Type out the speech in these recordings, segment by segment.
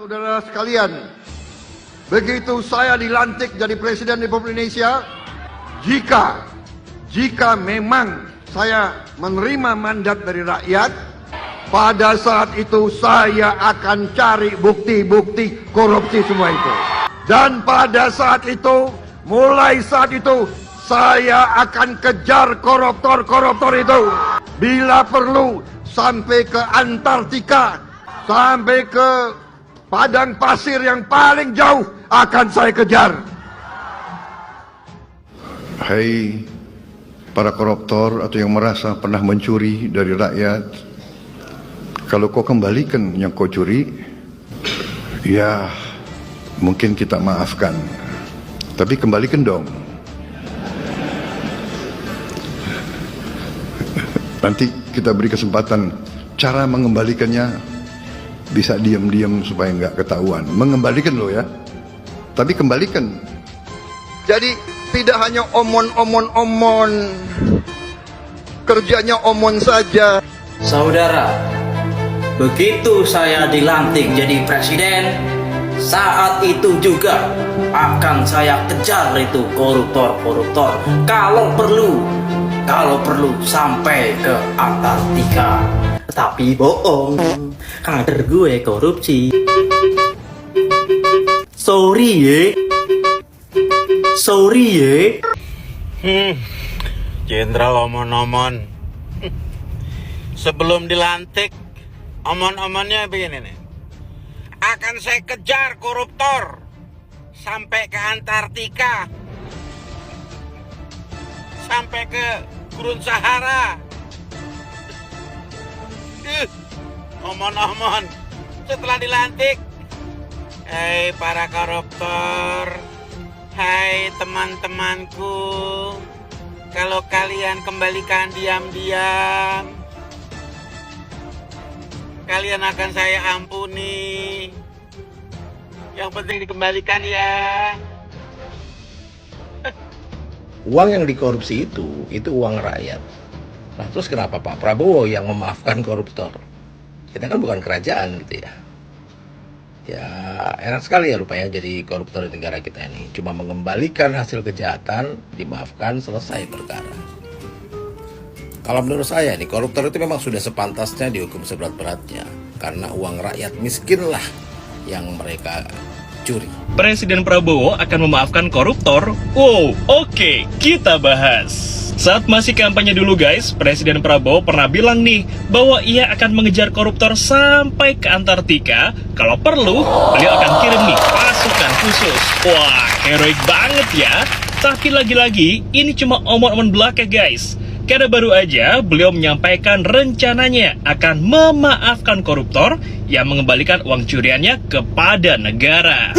Saudara sekalian, begitu saya dilantik jadi Presiden Republik Indonesia, jika memang saya menerima mandat dari rakyat, pada saat itu saya akan cari bukti-bukti korupsi semua itu. Dan pada saat itu, mulai saat itu, saya akan kejar koruptor-koruptor itu. Bila perlu, sampai ke Antartika, sampai ke padang pasir yang paling jauh akan saya kejar. Hai para koruptor atau yang merasa pernah mencuri dari rakyat, kalau kau kembalikan yang kau curi, ya mungkin kita maafkan, tapi kembalikan dong. Nanti kita beri kesempatan cara mengembalikannya, bisa diam-diam supaya nggak ketahuan. Mengembalikan loh ya, tapi kembalikan. Jadi tidak hanya omon, kerjanya omon saja. Saudara, begitu saya dilantik jadi presiden, saat itu juga akan saya kejar itu koruptor-koruptor. Kalau perlu sampai ke Antartika. Tapi bohong, kader gue korupsi. Sorry ye. Jenderal omon-omon. Sebelum dilantik, omon-omonnya begini nih. Akan saya kejar koruptor sampai ke Antartika, sampai ke Gurun Sahara. Omon-omon. Setelah dilantik, hai para koruptor, hai teman-temanku, kalau kalian kembalikan diam-diam, kalian akan saya ampuni. Yang penting dikembalikan ya. Uang yang dikorupsi itu uang rakyat. Nah, terus kenapa Pak Prabowo yang memaafkan koruptor? Kita kan bukan kerajaan gitu ya. Ya, enak sekali ya rupanya jadi koruptor di negara kita ini. Cuma mengembalikan hasil kejahatan, dimaafkan, selesai perkara. Kalau menurut saya nih, koruptor itu memang sudah sepantasnya dihukum seberat-beratnya. Karena uang rakyat miskinlah yang mereka curi. Presiden Prabowo akan memaafkan koruptor? Wow, oke, kita bahas. Saat masih kampanye dulu guys, Presiden Prabowo pernah bilang nih bahwa ia akan mengejar koruptor sampai ke Antartika. Kalau perlu, beliau akan kirim nih pasukan khusus. Wah, heroik banget ya. Tapi lagi-lagi, ini cuma omon-omon belaka guys. Karena baru aja beliau menyampaikan rencananya akan memaafkan koruptor yang mengembalikan uang curiannya kepada negara.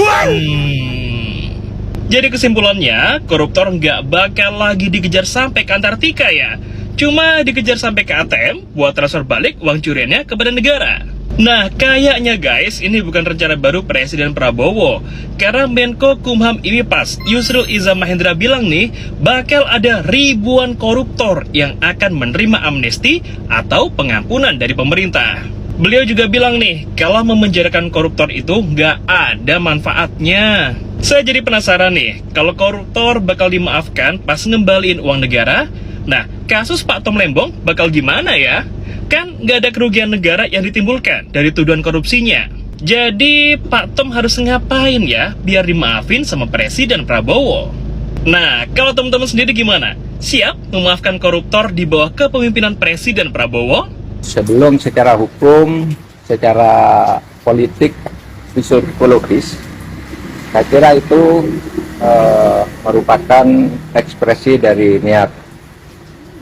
Jadi kesimpulannya, koruptor nggak bakal lagi dikejar sampai ke Antartika ya. Cuma dikejar sampai ke ATM buat transfer balik uang curiannya kepada negara. Nah, kayaknya guys, ini bukan rencana baru Presiden Prabowo. Karena Menko Kumham Imipas, Yusril Iza Mahendra bilang nih, bakal ada ribuan koruptor yang akan menerima amnesti atau pengampunan dari pemerintah. Beliau juga bilang nih, kalau memenjarakan koruptor itu nggak ada manfaatnya. Saya jadi penasaran nih, kalau koruptor bakal dimaafkan pas ngembaliin uang negara, nah kasus Pak Tom Lembong bakal gimana ya? Kan nggak ada kerugian negara yang ditimbulkan dari tuduhan korupsinya. Jadi Pak Tom harus ngapain ya biar dimaafin sama Presiden Prabowo? Nah, kalau teman-teman sendiri gimana? Siap memaafkan koruptor di bawah kepemimpinan Presiden Prabowo? Sebelum secara hukum, secara politik, psikologis, saya kira itu merupakan ekspresi dari niat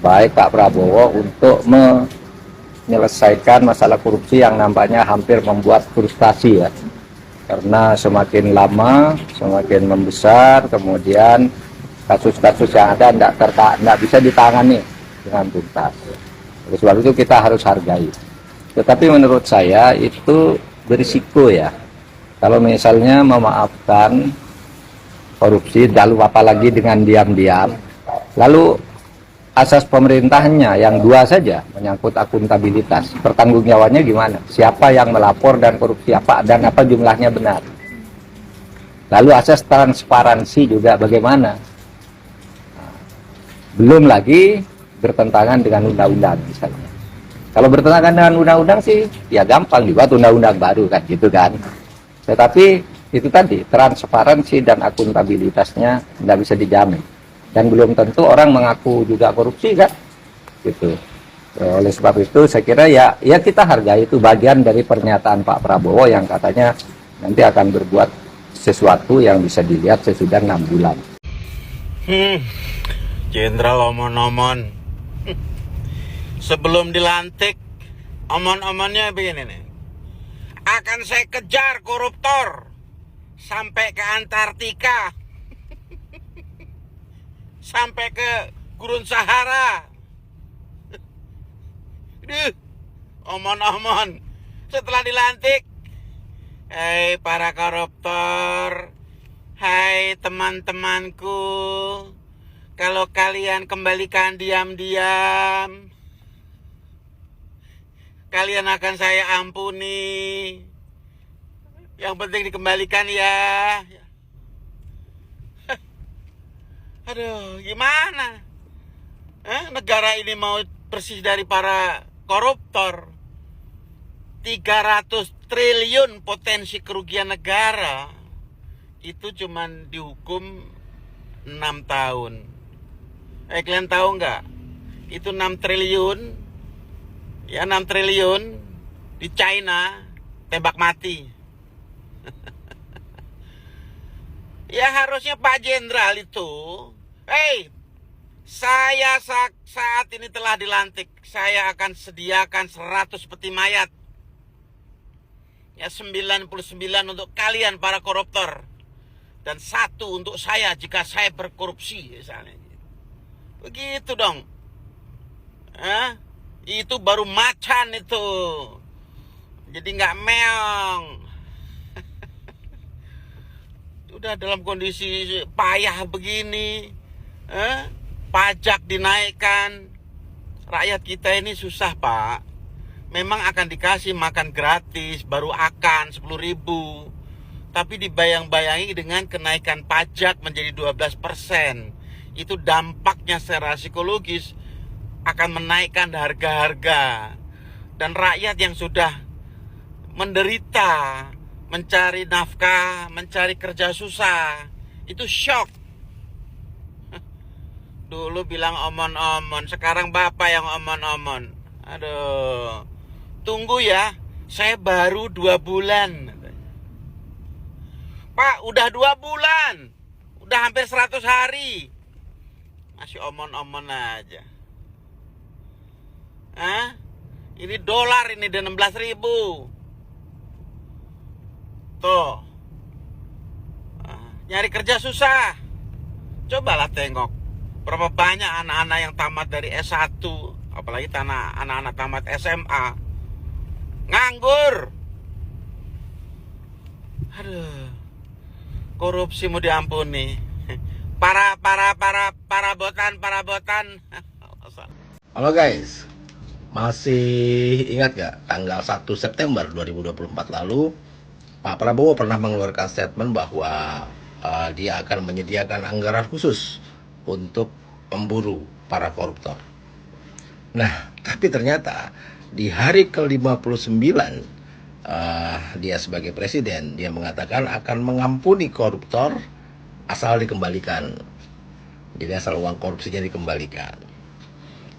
baik Pak Prabowo untuk menyelesaikan masalah korupsi yang nampaknya hampir membuat frustasi ya. Karena semakin lama, semakin membesar, kemudian kasus-kasus yang ada tidak bisa ditangani dengan tuntas. Oleh sebab itu kita harus hargai. Tetapi menurut saya itu berisiko ya. Kalau misalnya memaafkan korupsi, lalu apalagi dengan diam-diam, lalu asas pemerintahnya yang dua saja menyangkut akuntabilitas, pertanggungjawabannya gimana? Siapa yang melapor dan korupsi apa dan apa jumlahnya benar? Lalu asas transparansi juga bagaimana? Belum lagi bertentangan dengan undang-undang misalnya. Kalau bertentangan dengan undang-undang sih ya gampang dibuat undang-undang baru kan gitu kan. Tetapi itu tadi transparansi dan akuntabilitasnya tidak bisa dijamin. Dan belum tentu orang mengaku juga korupsi kan gitu. Oleh sebab itu saya kira ya kita hargai itu bagian dari pernyataan Pak Prabowo yang katanya nanti akan berbuat sesuatu yang bisa dilihat sesudah 6 bulan. Jenderal omon-omon. Sebelum dilantik, omon-omonnya begini nih. Akan saya kejar koruptor sampai ke Antartika. Sampai ke Gurun Sahara. Omon-omon. Setelah dilantik, hai para koruptor, hai teman-temanku, kalau kalian kembalikan diam-diam, kalian akan saya ampuni. Yang penting dikembalikan ya. Aduh, gimana? Negara ini mau bersih dari para koruptor. 300 triliun potensi kerugian negara. Itu cuman dihukum 6 tahun. Kalian tahu nggak? Itu 6 triliun. Ya 6 triliun di China tembak mati. Ya harusnya Pak Jenderal itu, saya saat ini telah dilantik, saya akan sediakan 100 peti mayat. Ya 99 untuk kalian para koruptor. Dan 1 untuk saya jika saya berkorupsi misalnya. Begitu dong. Itu baru macan itu. Jadi nggak meong. Udah dalam kondisi payah begini, pajak dinaikkan, rakyat kita ini susah Pak. Memang akan dikasih makan gratis, baru akan 10.000. Tapi dibayang-bayangi dengan kenaikan pajak menjadi 12%. Itu dampaknya secara psikologis akan menaikkan harga-harga. Dan rakyat yang sudah menderita, mencari nafkah, mencari kerja susah, itu shock. Dulu bilang omon-omon, sekarang Bapak yang omon-omon. Aduh, tunggu ya, saya baru 2 bulan. Pak, udah 2 bulan, udah hampir 100 hari, masih omon-omon aja. Ini dolar ini udah 16.000. Tuh, nyari kerja susah. Cobalah tengok berapa banyak anak-anak yang tamat dari S1, apalagi anak-anak tamat SMA, nganggur. Aduh, korupsi mau diampuni. Para botan. Halo guys, masih ingat gak tanggal 1 September 2024 lalu Pak Prabowo pernah mengeluarkan statement bahwa dia akan menyediakan anggaran khusus untuk memburu para koruptor. Nah, tapi ternyata di hari ke-59 dia sebagai presiden, dia mengatakan akan mengampuni koruptor asal dikembalikan. Jadi asal uang korupsinya dikembalikan.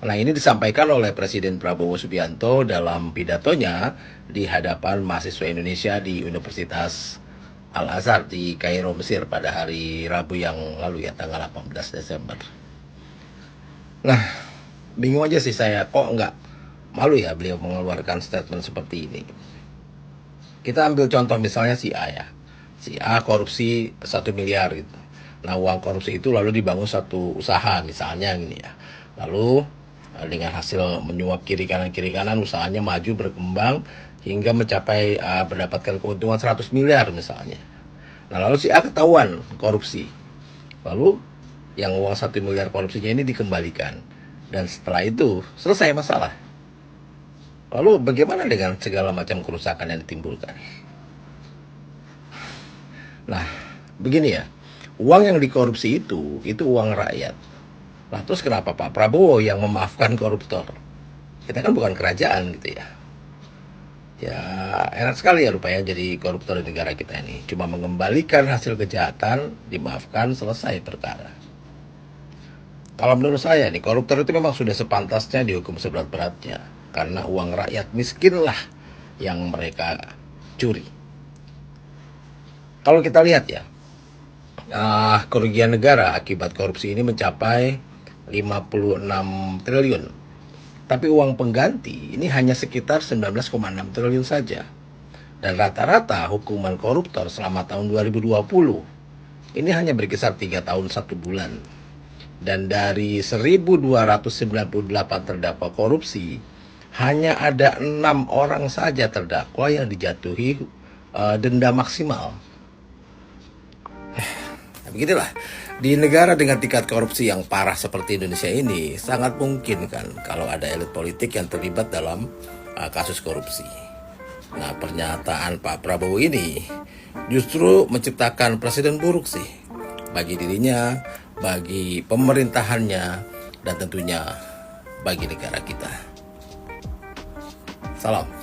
Nah, ini disampaikan oleh Presiden Prabowo Subianto dalam pidatonya di hadapan mahasiswa Indonesia di Universitas Al-Azhar di Kairo, Mesir pada hari Rabu yang lalu ya, tanggal 18 Desember. Nah, bingung aja sih saya, kok nggak malu ya beliau mengeluarkan statement seperti ini. Kita ambil contoh misalnya si A ya. Si A korupsi 1 miliar gitu. Nah, uang korupsi itu lalu dibangun satu usaha misalnya gini ya. Lalu dengan hasil menyuap kiri kanan usahanya maju berkembang hingga mencapai mendapatkan keuntungan 100 miliar misalnya. Nah, lalu si A ketahuan korupsi. Lalu yang uang 1 miliar korupsinya ini dikembalikan. Dan setelah itu selesai masalah. Lalu bagaimana dengan segala macam kerusakan yang ditimbulkan? Nah, begini ya, uang yang dikorupsi itu uang rakyat. Nah, terus kenapa Pak Prabowo yang memaafkan koruptor? Kita kan bukan kerajaan gitu ya. Ya, enak sekali ya rupanya jadi koruptor di negara kita ini. Cuma mengembalikan hasil kejahatan, dimaafkan, selesai perkara. Kalau menurut saya nih, koruptor itu memang sudah sepantasnya dihukum seberat-beratnya. Karena uang rakyat miskinlah yang mereka curi. Kalau kita lihat ya, kerugian negara akibat korupsi ini mencapai 56 triliun. Tapi uang pengganti ini hanya sekitar 19,6 triliun saja. Dan rata-rata hukuman koruptor selama tahun 2020 ini hanya berkisar 3 tahun 1 bulan. Dan dari 1.298 terdakwa korupsi, hanya ada 6 orang saja terdakwa yang dijatuhi denda maksimal. Beginilah, di negara dengan tingkat korupsi yang parah seperti Indonesia ini, sangat mungkin kan kalau ada elit politik yang terlibat dalam kasus korupsi. Nah, pernyataan Pak Prabowo ini justru menciptakan presiden buruk sih bagi dirinya, bagi pemerintahannya, dan tentunya bagi negara kita. Salam.